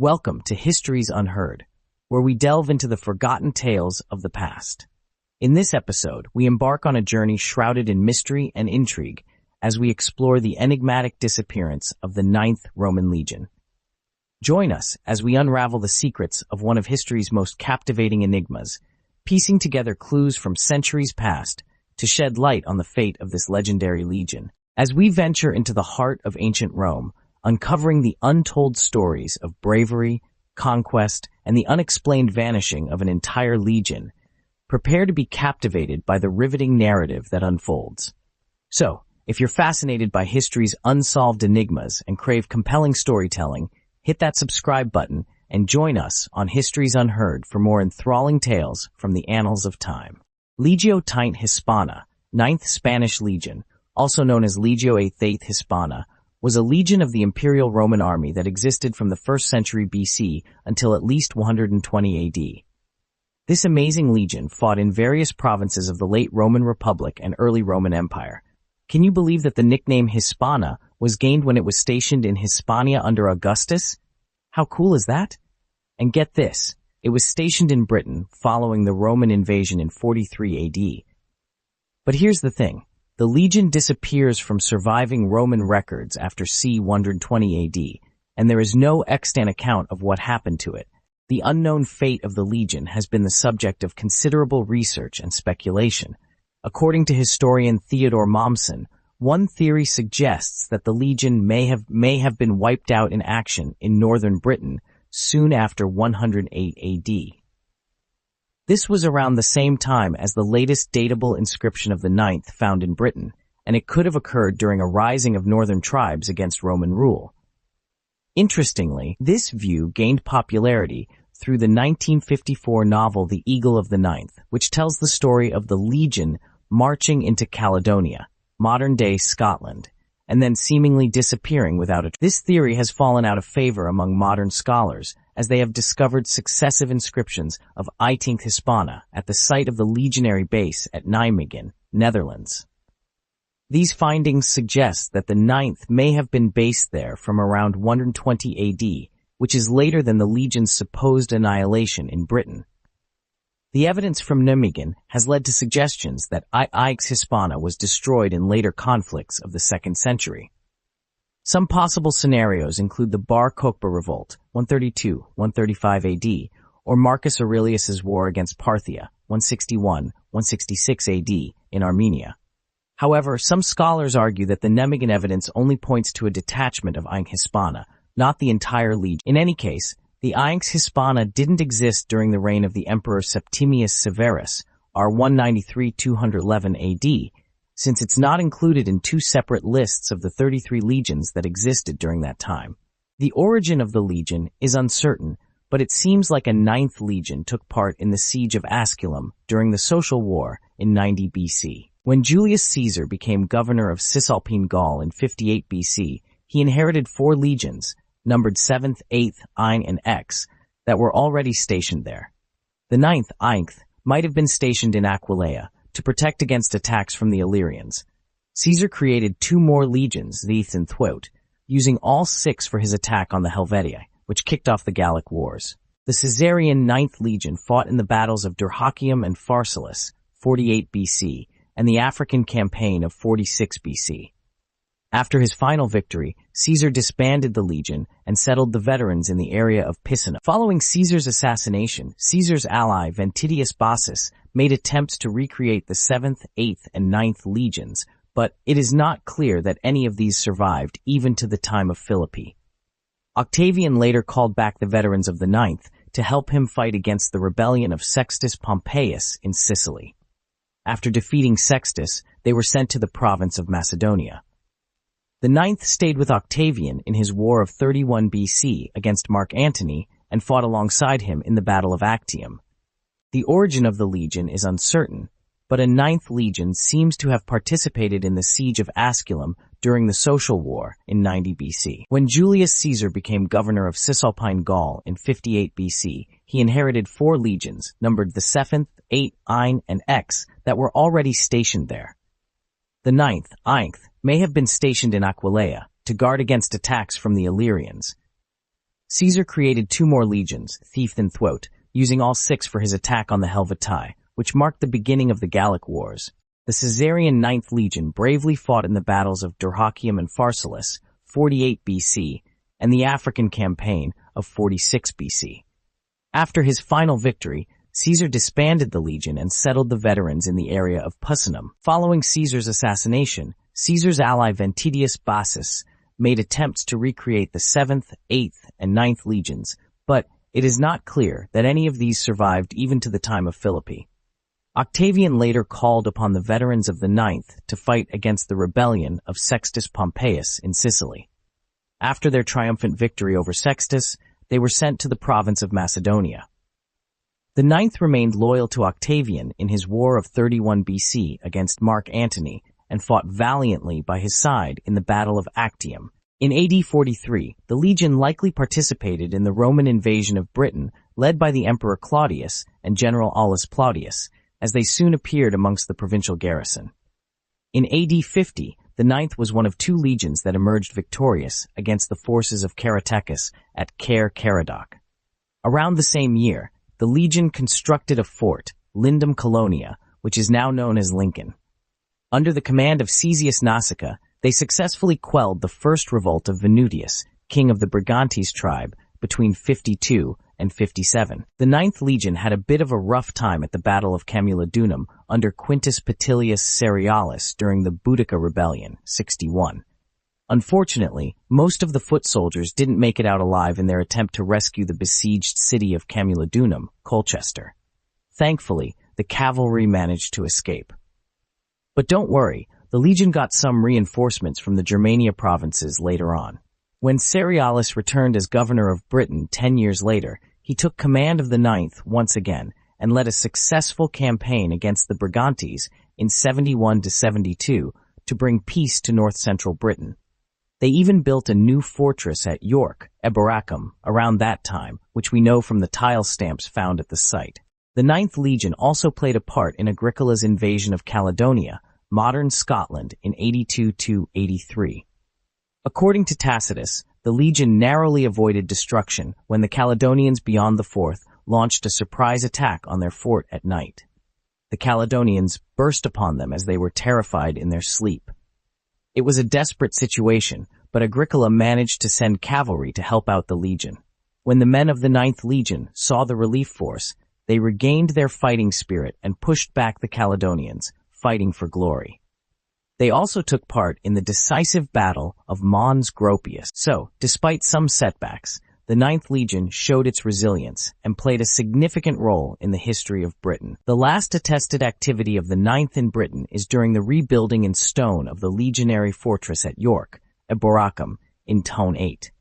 Welcome to Histories Unheard, where we delve into the forgotten tales of the past. In this episode, we embark on a journey shrouded in mystery and intrigue as we explore the enigmatic disappearance of the Ninth Roman Legion. Join us as we unravel the secrets of one of history's most captivating enigmas, piecing together clues from centuries past to shed light on the fate of this legendary legion. As we venture into the heart of ancient Rome, uncovering the untold stories of bravery, conquest, and the unexplained vanishing of an entire legion, prepare to be captivated by the riveting narrative that unfolds. So, if you're fascinated by history's unsolved enigmas and crave compelling storytelling, hit that subscribe button and join us on Histories Unheard for more enthralling tales from the annals of time. Legio Tinte Hispana, 9th Spanish Legion, also known as Legio Eighth Hispana, was a legion of the Imperial Roman army that existed from the 1st century BC until at least 120 AD. This amazing legion fought in various provinces of the late Roman Republic and early Roman Empire. Can you believe that the nickname Hispana was gained when it was stationed in Hispania under Augustus? How cool is that? And get this, it was stationed in Britain following the Roman invasion in 43 AD. But here's the thing. The legion disappears from surviving Roman records after c. 120 AD, and there is no extant account of what happened to it. The unknown fate of the legion has been the subject of considerable research and speculation. According to historian Theodore Mommsen, one theory suggests that the legion may have been wiped out in action in northern Britain soon after 108 AD. This was around the same time as the latest datable inscription of the Ninth found in Britain, and it could have occurred during a rising of northern tribes against Roman rule. Interestingly, this view gained popularity through the 1954 novel The Eagle of the Ninth, which tells the story of the legion marching into Caledonia, modern-day Scotland, and then seemingly disappearing without a trace. This theory has fallen out of favor among modern scholars, as they have discovered successive inscriptions of Tinte Hispana at the site of the legionary base at Nijmegen, Netherlands. These findings suggest that the Ninth may have been based there from around 120 AD, which is later than the legion's supposed annihilation in Britain. The evidence from Nijmegen has led to suggestions that Tinte Hispana was destroyed in later conflicts of the 2nd century. Some possible scenarios include the Bar Kokhba revolt, 132-135 AD, or Marcus Aurelius's war against Parthia, 161-166 AD, in Armenia. However, some scholars argue that the Nijmegen evidence only points to a detachment of Tinte Hispana, not the entire legion. In any case, the Tinte Hispana didn't exist during the reign of the Emperor Septimius Severus, r. 193-211 AD, since it's not included in two separate lists of the 33 legions that existed during that time. The origin of the legion is uncertain, but it seems like a 9th legion took part in the siege of Asculum during the Social War in 90 BC. When Julius Caesar became governor of Cisalpine Gaul in 58 BC, he inherited 4 legions, numbered 7th, 8th, Ein, and X, that were already stationed there. The 9th, Einth, might have been stationed in Aquileia, to protect against attacks from the Illyrians. Caesar created 2 more legions, Theth and Thwote, using all 6 for his attack on the Helvetii, which kicked off the Gallic Wars. The Caesarian 9th Legion fought in the battles of Dyrrhachium and Pharsalus, 48 BC, and the African campaign of 46 BC. After his final victory, Caesar disbanded the legion and settled the veterans in the area of Picenum. Following Caesar's assassination, Caesar's ally Ventidius Bassus made attempts to recreate the 7th, 8th, and 9th legions, but it is not clear that any of these survived even to the time of Philippi. Octavian later called back the veterans of the 9th to help him fight against the rebellion of Sextus Pompeius in Sicily. After defeating Sextus, they were sent to the province of Macedonia. The 9th stayed with Octavian in his war of 31 BC against Mark Antony and fought alongside him in the Battle of Actium. The origin of the legion is uncertain, but a 9th legion seems to have participated in the siege of Asculum during the Social War in 90 BC. When Julius Caesar became governor of Cisalpine Gaul in 58 BC, he inherited 4 legions, numbered the 7th, 8th, Ein, and X, that were already stationed there. The 9th, Einth, may have been stationed in Aquileia to guard against attacks from the Illyrians. Caesar created 2 more legions, Thief and Thwoat, using all 6 for his attack on the Helvetii, which marked the beginning of the Gallic Wars. The Caesarian 9th Legion bravely fought in the battles of Dyrrhachium and Pharsalus, 48 BC, and the African campaign of 46 BC. After his final victory, Caesar disbanded the legion and settled the veterans in the area of Picenum. Following Caesar's assassination, Caesar's ally Ventidius Bassus made attempts to recreate the 7th, 8th, and 9th legions, but it is not clear that any of these survived even to the time of Philippi. Octavian later called upon the veterans of the 9th to fight against the rebellion of Sextus Pompeius in Sicily. After their triumphant victory over Sextus, they were sent to the province of Macedonia. The 9th remained loyal to Octavian in his war of 31 BC against Mark Antony and fought valiantly by his side in the Battle of Actium. In AD 43, the legion likely participated in the Roman invasion of Britain led by the Emperor Claudius and General Aulus Plautius, as they soon appeared amongst the provincial garrison. In AD 50, the 9th was one of 2 legions that emerged victorious against the forces of Caratacus at Caer Caradoc. Around the same year, the legion constructed a fort, Lindum Colonia, which is now known as Lincoln. Under the command of Caesius Nasica, they successfully quelled the first revolt of Venutius, king of the Brigantes tribe, between 52 and 57. The 9th Legion had a bit of a rough time at the Battle of Camulodunum under Quintus Petilius Cerealis during the Boudica Rebellion, 61. Unfortunately, most of the foot soldiers didn't make it out alive in their attempt to rescue the besieged city of Camulodunum, Colchester. Thankfully, the cavalry managed to escape. But don't worry, the legion got some reinforcements from the Germania provinces later on. When Cerealis returned as governor of Britain 10 years later, he took command of the 9th once again and led a successful campaign against the Brigantes in 71 to 72 to bring peace to north-central Britain. They even built a new fortress at York, Eboracum, around that time, which we know from the tile stamps found at the site. The 9th Legion also played a part in Agricola's invasion of Caledonia, modern Scotland, in 82 to 83. According to Tacitus, the legion narrowly avoided destruction when the Caledonians beyond the Forth launched a surprise attack on their fort at night. The Caledonians burst upon them as they were terrified in their sleep. It was a desperate situation, but Agricola managed to send cavalry to help out the legion. When the men of the 9th Legion saw the relief force, they regained their fighting spirit and pushed back the Caledonians, fighting for glory. They also took part in the decisive battle of Mons Gropius. So, despite some setbacks, the 9th Legion showed its resilience and played a significant role in the history of Britain. The last attested activity of the 9th in Britain is during the rebuilding in stone of the legionary fortress at York, Eboracum, in Tone 8.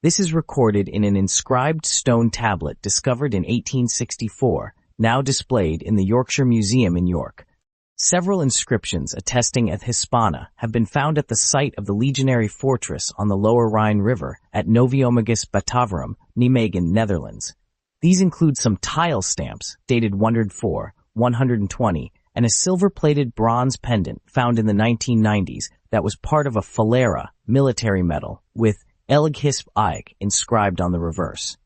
This is recorded in an inscribed stone tablet discovered in 1864, now displayed in the Yorkshire Museum in York. Several inscriptions attesting at Hispana have been found at the site of the legionary fortress on the lower Rhine River at Noviomagus Bataverum, Nijmegen, Netherlands. These include some tile stamps dated 104, 120, and a silver-plated bronze pendant found in the 1990s that was part of a falera military medal with Elighisp Ike inscribed on the reverse.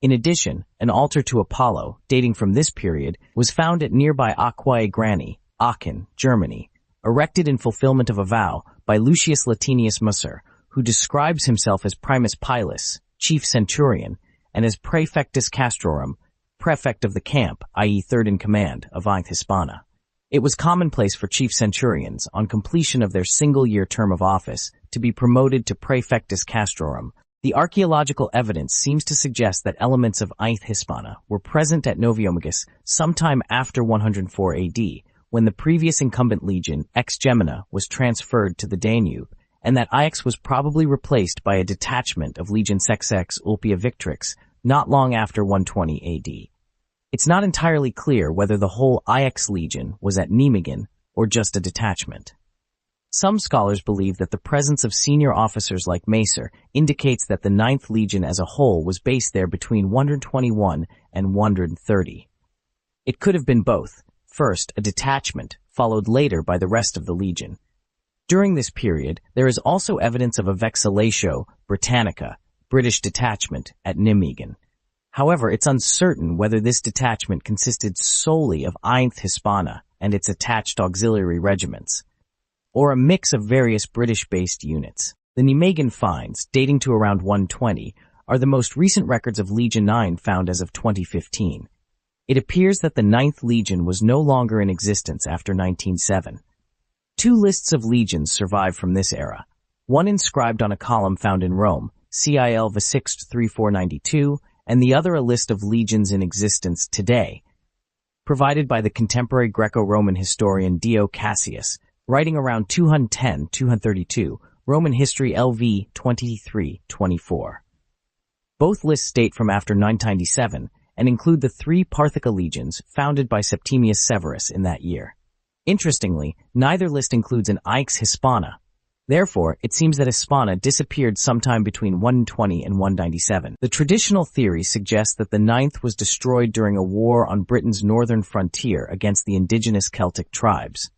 In addition, an altar to Apollo, dating from this period, was found at nearby Aquae Grani, Aachen, Germany, erected in fulfillment of a vow by Lucius Latinius Musser, who describes himself as Primus Pilus, chief centurion, and as Praefectus Castrorum, prefect of the camp, i.e. third in command, of Ainth Hispana. It was commonplace for chief centurions, on completion of their single-year term of office, to be promoted to Praefectus Castrorum. The archaeological evidence seems to suggest that elements of Ainth Hispana were present at Noviomagus sometime after 104 AD, when the previous incumbent legion, Ex Gemina, was transferred to the Danube, and that Ajax was probably replaced by a detachment of Legion Sexex Ulpia Victrix not long after 120 AD. It's not entirely clear whether the whole Ajax legion was at Nijmegen or just a detachment. Some scholars believe that the presence of senior officers like Macer indicates that the 9th Legion as a whole was based there between 121 and 130. It could have been both. First, a detachment, followed later by the rest of the legion. During this period, there is also evidence of a vexillatio Britannica, British detachment at Nijmegen. However, it's uncertain whether this detachment consisted solely of 9th Hispana and its attached auxiliary regiments, or a mix of various British-based units. The Nijmegen finds, dating to around 120, are the most recent records of Legion 9 found as of 2015. It appears that the 9th Legion was no longer in existence after 1907. Two lists of legions survive from this era, one inscribed on a column found in Rome, CIL Vasixt 3492, and the other a list of legions in existence today, provided by the contemporary Greco-Roman historian Dio Cassius, writing around 210-232, Roman History LV 2324. Both lists date from after 997 and include the 3 Parthica legions founded by Septimius Severus in that year. Interestingly, neither list includes an Ix Hispana. Therefore, it seems that Hispana disappeared sometime between 120 and 197. The traditional theory suggests that the 9th was destroyed during a war on Britain's northern frontier against the indigenous Celtic tribes.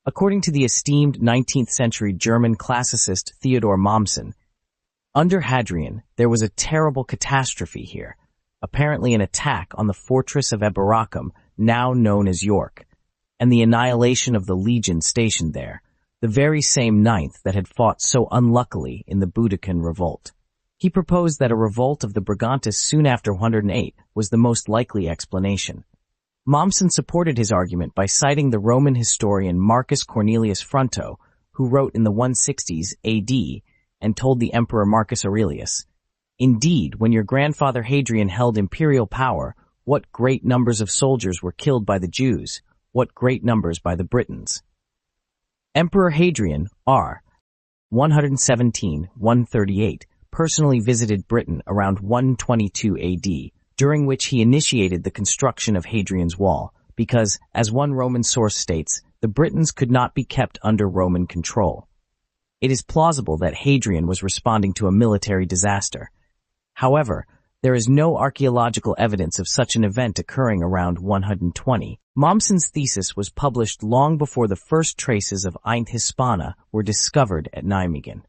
According to the esteemed 19th century German classicist Theodor Mommsen, under Hadrian, there was a terrible catastrophe here, apparently an attack on the fortress of Eboracum, now known as York, and the annihilation of the legion stationed there, the very same 9th that had fought so unluckily in the Boudiccan revolt. He proposed that a revolt of the Brigantes soon after 108 was the most likely explanation. Mommsen supported his argument by citing the Roman historian Marcus Cornelius Fronto, who wrote in the 160s AD and told the Emperor Marcus Aurelius, "Indeed, when your grandfather Hadrian held imperial power, what great numbers of soldiers were killed by the Jews, what great numbers by the Britons." Emperor Hadrian, R. 117-138, personally visited Britain around 122 AD, during which he initiated the construction of Hadrian's Wall, because, as one Roman source states, the Britons could not be kept under Roman control. It is plausible that Hadrian was responding to a military disaster. However, there is no archaeological evidence of such an event occurring around 120. Mommsen's thesis was published long before the first traces of 9th Hispana were discovered at Nijmegen.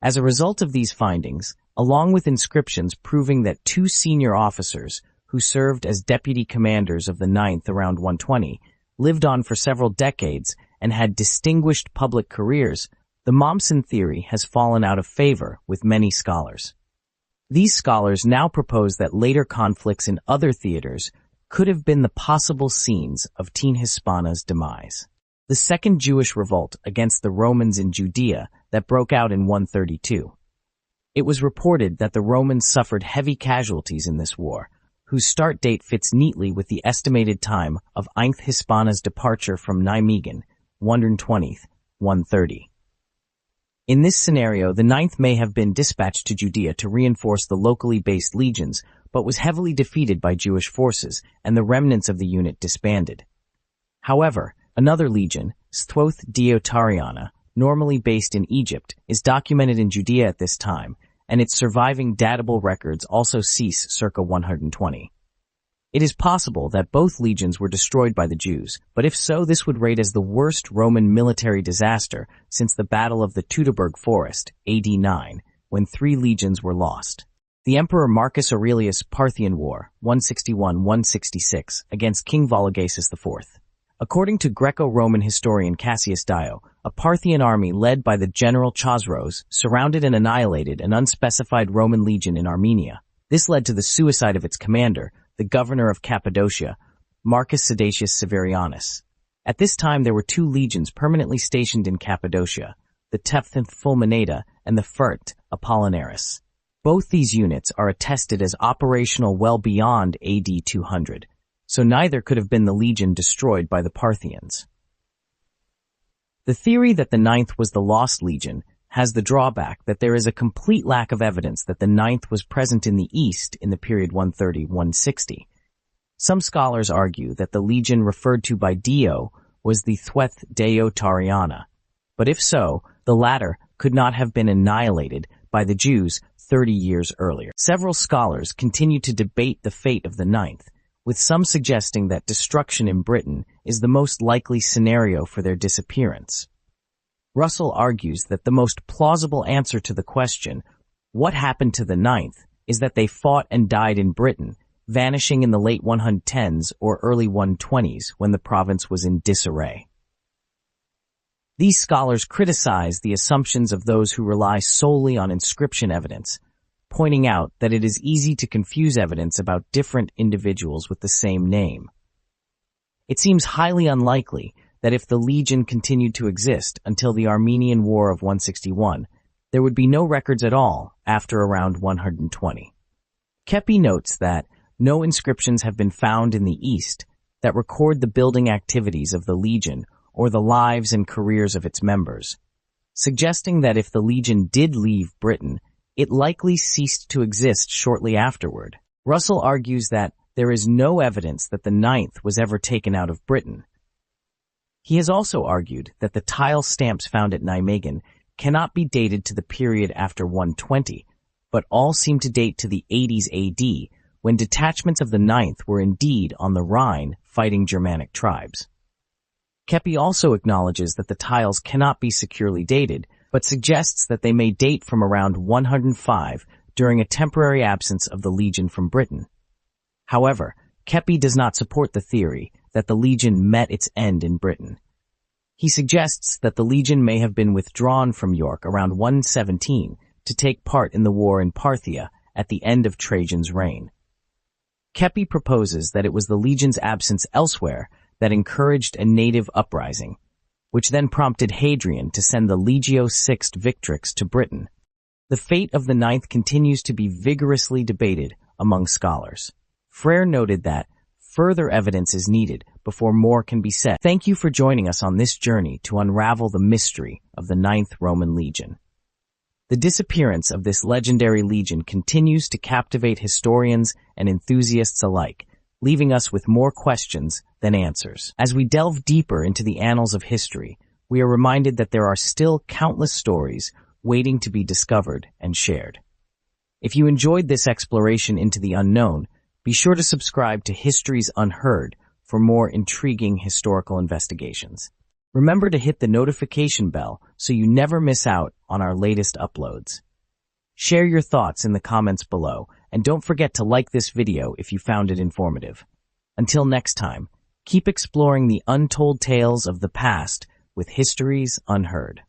As a result of these findings, along with inscriptions proving that 2 senior officers, who served as deputy commanders of the 9th around 120, lived on for several decades and had distinguished public careers, the Mommsen theory has fallen out of favor with many scholars. These scholars now propose that later conflicts in other theaters could have been the possible scenes of 10 Hispana's demise. The Second Jewish Revolt against the Romans in Judea that broke out in 132. It was reported that the Romans suffered heavy casualties in this war, whose start date fits neatly with the estimated time of 9th Hispana's departure from Nijmegen, 120th, 130. In this scenario, the 9th may have been dispatched to Judea to reinforce the locally based legions, but was heavily defeated by Jewish forces, and the remnants of the unit disbanded. However, another legion, Stwoth Diotariana, normally based in Egypt, is documented in Judea at this time, and its surviving datable records also cease circa 120. It is possible that both legions were destroyed by the Jews, but if so, this would rate as the worst Roman military disaster since the Battle of the Teutoburg Forest, AD 9, when 3 legions were lost. The Emperor Marcus Aurelius' Parthian War, 161-166, against King Vologases IV. According to Greco-Roman historian Cassius Dio, a Parthian army led by the general Chosroes surrounded and annihilated an unspecified Roman legion in Armenia. This led to the suicide of its commander, the governor of Cappadocia, Marcus Sedatius Severianus. At this time there were 2 legions permanently stationed in Cappadocia, the 10th Fulminata and the 1st Apollinaris. Both these units are attested as operational well beyond AD 200, so neither could have been the legion destroyed by the Parthians. The theory that the 9th was the lost legion has the drawback that there is a complete lack of evidence that the 9th was present in the East in the period 130-160. Some scholars argue that the legion referred to by Dio was the Thweth Deotariana, but if so, the latter could not have been annihilated by the Jews 30 years earlier. Several scholars continue to debate the fate of the 9th, with some suggesting that destruction in Britain is the most likely scenario for their disappearance. Russell argues that the most plausible answer to the question, What happened to the ninth is that they fought and died in Britain, vanishing in the late 110s or early 120s when the province was in disarray. These scholars criticize the assumptions of those who rely solely on inscription evidence, pointing out that it is easy to confuse evidence about different individuals with the same name. It seems highly unlikely that if the legion continued to exist until the Armenian War of 161, there would be no records at all after around 120. Kepi notes that no inscriptions have been found in the East that record the building activities of the legion or the lives and careers of its members, suggesting that if the legion did leave Britain, it likely ceased to exist shortly afterward. Russell argues that there is no evidence that the ninth was ever taken out of Britain. He has also argued that the tile stamps found at Nijmegen cannot be dated to the period after 120, but all seem to date to the 80s AD, when detachments of the ninth were indeed on the Rhine fighting Germanic tribes. Kepi also acknowledges that the tiles cannot be securely dated, but suggests that they may date from around 105 during a temporary absence of the legion from Britain. However, Kepi does not support the theory that the legion met its end in Britain. He suggests that the legion may have been withdrawn from York around 117 to take part in the war in Parthia at the end of Trajan's reign. Kepi proposes that it was the legion's absence elsewhere that encouraged a native uprising, which then prompted Hadrian to send the Legio Sixte Victrix to Britain. The fate of the ninth continues to be vigorously debated among scholars. Frere noted that further evidence is needed before more can be said. Thank you for joining us on this journey to unravel the mystery of the Ninth Roman Legion. The disappearance of this legendary legion continues to captivate historians and enthusiasts alike, leaving us with more questions than answers. As we delve deeper into the annals of history, we are reminded that there are still countless stories waiting to be discovered and shared. If you enjoyed this exploration into the unknown, be sure to subscribe to Histories Unheard for more intriguing historical investigations. Remember to hit the notification bell so you never miss out on our latest uploads. Share your thoughts in the comments below, and don't forget to like this video if you found it informative. Until next time, keep exploring the untold tales of the past with Histories Unheard.